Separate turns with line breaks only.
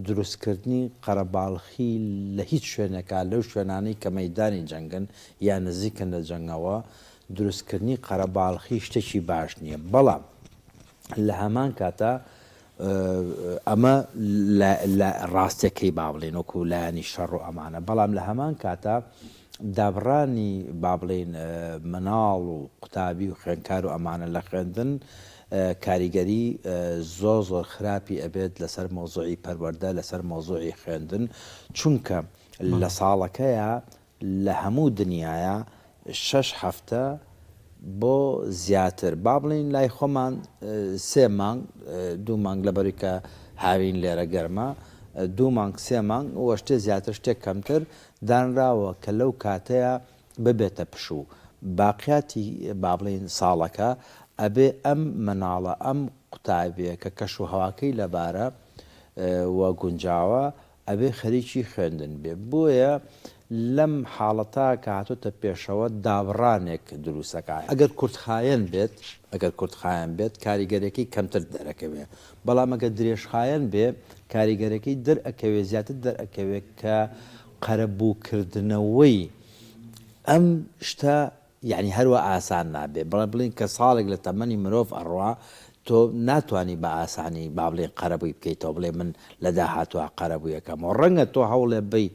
دروستکردنی قەرەباڵغی لە هیچ شوێنێکا لەو شوێنانەی کە مەیدانی جەنگن یان نزیکن لە جەنگەوە دروستکردنی قەرەباڵغی شتێکی باش نییە بەڵام لە هەمان کاتە ئەمە لە ڕاستیەکەی با بڵێن وەکو لایەنی شەڕ و ئەمانە بەڵام لە هەمان کاتە دابڕانی با بڵێن مناڵ و قوتابی و خوێندکار و ئەمانە لە خوێندن کاریگەری زۆر خراپی ئەبێت لەسەر مۆزوعی پەروەردە لەسەر مۆزوعی خوێندن چونکە لە ساڵەکەیە لە هەموو دنیاە 6 هەفتە بۆ زیاتر با بڵین لای خۆمان 3 مانگ 2 مانگ لەبەری کە هاوین لێرە گەرمە 2 مانگ 3 مانگ وە شتێ زیاتر شتێک کەمتر دانراوە کە لەو کاتەیە ببێتە پشوو باقیاتی با بڵین ساڵەکە ئەبێ ئەم مناڵە ئەم قوتابیە کە کەش و هەواکەی لەبارە وە گونجاوە ئەبێ خەریکی خوێندن بێ بۆیە لەم حاڵەتا کە هاتۆتە پێشەوە دابڕانێک دروستەکە ئەگەر کورتخایەن بێت کاریگەرێکی کەمتر دەرەکەوێ بەڵام ئەگە درێژخایەن بێ کاریگەرەکەی دەرئەکەوێ زیاتر دەرئەکەوێت کە قەرەبووکردنەوەی ئەم شتە یعنی هەروە ئاسان نابێ بڵین کە ساڵێک لە تەمەنی مرۆڤ ئەڕوا تۆ ناتوانانی بە ئاسانی با بڵێن قەرەبووی بکەیتەوە بڵێ من لە داهاتوە قەرەبوویەکەمەوە ڕەنگە تۆ هەوڵێ بی